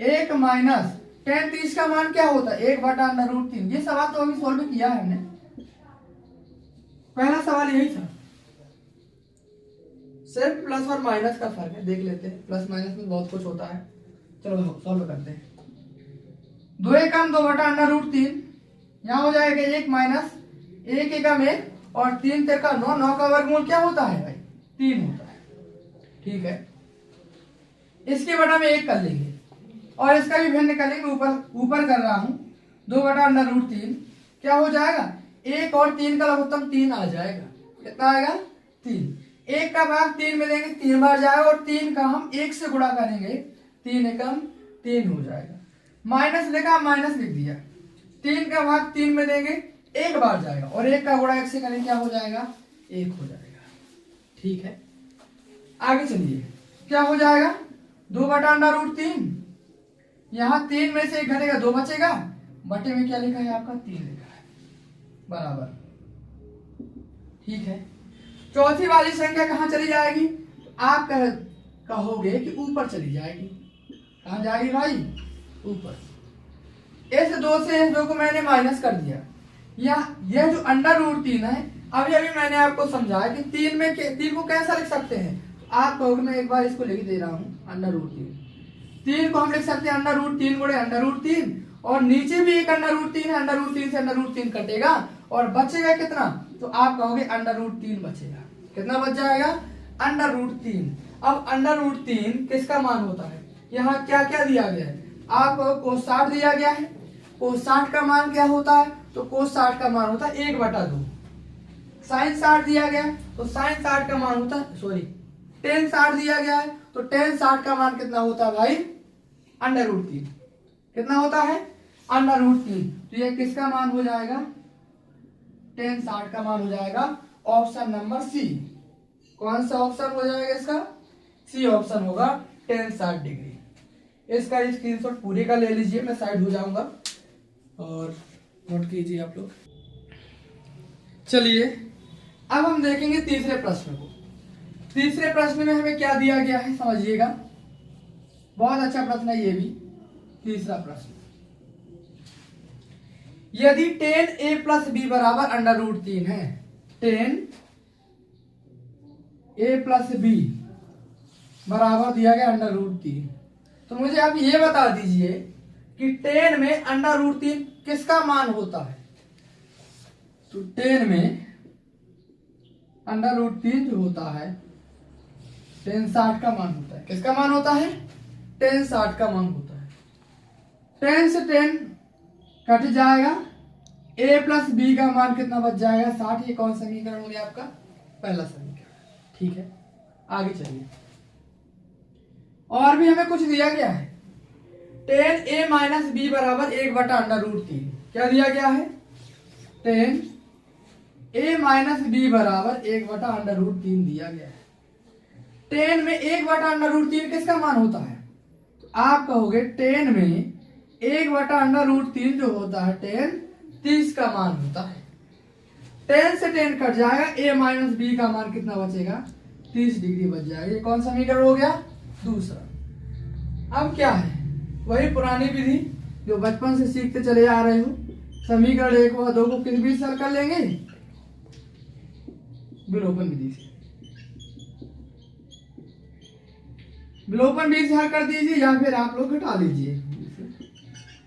1 माइनस tan 30 का मान क्या होता है, 1 बटा अंडर रूट 3। ये सवाल तो अभी सॉल्व किया है हमने, पहला सवाल यही था। सिर्फ प्लस और माइनस का फर्क है, देख लेते हैं। प्लस माइनस में बहुत कुछ होता है, चलो सॉल्व करते हैं। 2 एकम 2 बटा अंडर रूट 3, यहाँ हो जाएगा 1 माइनस 1 एकम 1 और 3 तेरका 9। 9 का वर्गमूल क्या होता है भाई, 3 होता है। ठीक है, इसके बटा में 1 कर लेंगे और इसका भी भिन्न कर लेंगे, ऊपर कर रहा हूं। 2 बटा अंडर रूट 3 क्या हो जाएगा, 1 और 3 का लघुत्तम 3 आ जाएगा। कितना आएगा, 3। 1 का भाग 3 में देंगे, 3 बार जाएगा, और 3 का हम 1 से गुणा करेंगे, 3 एकम 3 हो जाएगा। माइनस लिखा, माइनस लिख दिया। 3 का भाग 3 में देंगे, 1 बार जाएगा, और 1 का गुणा 1 से करेंगे, क्या हो जाएगा, 1 हो जाएगा। ठीक है, आगे चलिए। क्या हो जाएगा, 2 बटा अंडर रूट 3, यहाँ 3 में से 1 घटेगा, 2 बचेगा। बटे में क्या लिखा है आपका, 3 लिखा है, बराबर। ठीक है, चौथी वाली संख्या कहां चली जाएगी, आप कहोगे कि ऊपर चली जाएगी। कहां जाएगी भाई, ऊपर। इस 2 से इस 2 को मैंने माइनस कर दिया। यह जो अंडर रूट 3 है, अभी मैंने आपको समझाया कि 3 को कैसा लिख सकते हैं। तो आप कहोगे, मैं एक बार इसको लिख दे रहा हूं, अंडर रूट 3 को हम लिख सकते हैं अंडर रूट 3 गुणे अंडर रूट 3, और नीचे भी एक अंडर रूट 3 है। अंडर रूट 3 से अंडर रूट 3 कटेगा और बचेगा कितना, तो आप कहोगे अंडर रूट 3 बचेगा। कितना बच जाएगा, अंडर रूट 3। अब अंडर रूट 3 किसका मान होता है, यहाँ क्या क्या दिया गया है, आपको cos 60 दिया गया है। cos 60 का मान क्या होता है? तो cos 60 का मान होता है 1/2। sin 60 दिया गया है तो sin 60 का मान होता है, सॉरी tan 60 दिया गया है तो tan 60 का मान कितना होता है भाई? √3। कितना होता है? √3। तो ये किसका मान हो जाएगा? tan 60 का मान हो जाएगा ऑप्शन नंबर सी। कौन सा ऑप्शन हो जाएगा इसका? सी ऑप्शन होगा, tan 60 डिग्री। इसका स्क्रीनशॉट पूरे का ले लीजिए, मैं साइड हो जाऊंगा और नोट कीजिए आप लोग। चलिए अब हम देखेंगे तीसरे प्रश्न को। तीसरे प्रश्न में हमें क्या दिया गया है समझिएगा, बहुत अच्छा प्रश्न है ये भी। तीसरा प्रश्न, यदि tan a + b बराबर √3 है, tan a + b बराबर दिया गया √3, तो मुझे आप ये बता दीजिए कि tan में √3 किसका मान होता है? तो tan में √3 जो होता है tan 60 का मान होता है। किसका मान होता है? tan 60 का मान होता है। tan से tan कट जाएगा, a + b का मान कितना बच जाएगा? 60। ये कौन सा समीकरण हो गया आपका? पहला समीकरण। ठीक है, आगे चलिए। और भी हमें कुछ दिया गया है, tan a - b बराबर 1/√3। क्या दिया गया है? tan a - b बराबर 1/√3 दिया गया है। tan में 1/√3 किसका मान होता है? तो आप कहोगे tan में 1/√3 जो होता है tan 30 का मान होता है। tan से tan कट जाएगा, a - b का मान कितना बचेगा? 30 डिग्री बच जाएगा। ये कौन सा समीकरण हो गया? दूसरा। अब क्या है? वही पुरानी विधि जो बचपन से सीखते चले आ रहे हो। समीकरण 1 व 2 को किस विधि से हल कर लेंगे? विलोपन विधि से। विलोपन विधि से हल कर दीजिए या फिर आप लोग घटा लीजिए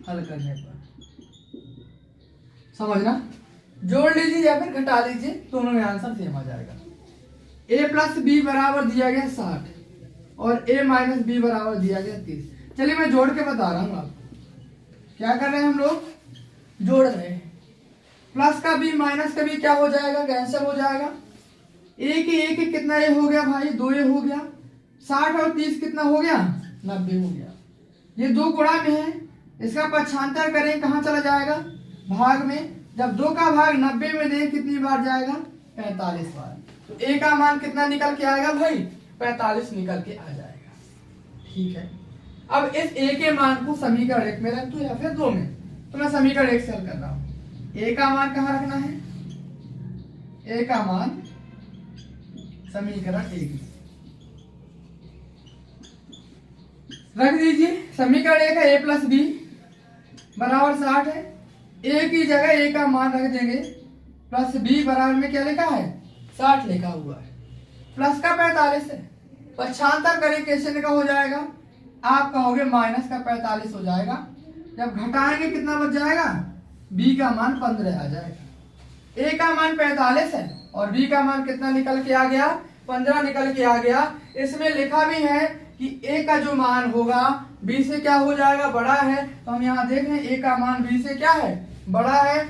हल करने पर। समझना, जोड़ लीजिए या फिर घटा लीजिए, दोनों में आंसर सेम आ जाएगा। a + b बराबर दिया गया 60 और a - b बराबर दिया गया 30। चलिए मैं जोड़ के बता रहा हूं आपको। क्या कर रहे हैं हम लोग? जोड़ रहे हैं। प्लस का b माइनस का b क्या हो जाएगा? कैंसिल हो जाएगा। एक कितना ये हो गया भाई? 2 ये हो गया। 60 और 30 कितना हो गया? 90 हो गया। ये 2 गुणा में है, इसका पक्षांतर करें कहाँ चला जाएगा? भाग में। जब 2 का भाग 90 में दें कितनी बार जाएगा? 45 बार। तो a का मान कितना निकल के आएगा भाई? 45 निकल के आ जाएगा। ठीक है, अब इस a के मान को समीकरण 1 में रख दो या फिर 2 में। तो मैं समीकरण 1 से हल कर रहा हूं। a का मान कहाँ रखना है? a का मान समीकरण 1 रख दीजिए। समीकरण 1 है a + b बराबर 60 है। a की जगह a का मान रख देंगे, प्लस b बराबर में क्या लिखा है? 60 लिखा हुआ है। प्लस का 45 है, पक्षांतर करें कैसे लिखा हो जाएगा? आप कहोगे माइनस का 45 हो जाएगा। जब घटाएंगे कितना बच जाएगा? b का मान 15 आ जाएगा। a का मान 45 है और b का मान कितना निकल के आ गया? 15 निकल के आ गया। इसमें लिखा भी है कि a का जो मान होगा b से क्या हो जाएगा? बड़ा है। तो हम यहाँ देख रहे हैं a का मान b से क्या है? बड़ा है।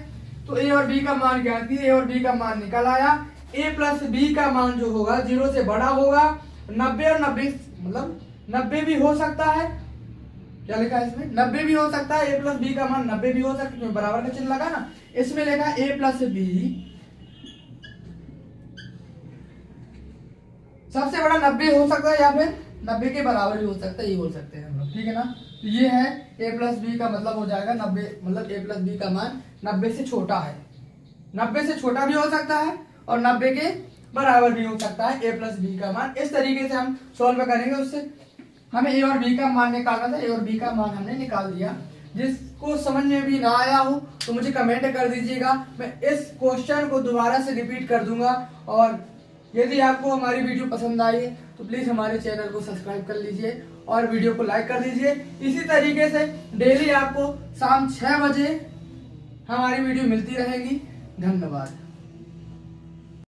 तो a और b का मान ज्ञात कीजिए। a और b का मान निकल आया। a + b का मान जो होगा 0 से बड़ा होगा। 90 और 90 मतलब 90 भी हो सकता है। क्या लिखा है इसमें? 90 भी हो सकता है। a + b का मान 90 भी हो सकता है, क्योंकि बराबर का चिन्ह लगा ना। इसमें लिखा है a + b सबसे बड़ा 90 हो सकता है या फिर 90 के बराबर भी हो सकता है, ये बोल सकते हैं हम लोग। ठीक है ना? तो ये है a + b का मतलब हो जाएगा 90, मतलब a + b का मान 90 से छोटा है। 90 से छोटा भी हो सकता है और 90 के बराबर भी हो सकता है a + b का मान। इस तरीके से हम सॉल्व करेंगे। उससे हमें a और b का मान निकालना था। a और b का मान हमने निकाल दिया। जिसको समझ में भी ना आया हो तो मुझे कमेंट कर दीजिएगा, मैं इस क्वेश्चन को दोबारा से रिपीट कर दूंगा। और यदि आपको हमारी वीडियो पसंद आई है तो प्लीज हमारे चैनल को सब्सक्राइब कर लीजिए और वीडियो को लाइक कर दीजिए। इसी तरीके से डेली आपको शाम 6 बजे हमारी वीडियो मिलती रहेगी। धन्यवाद।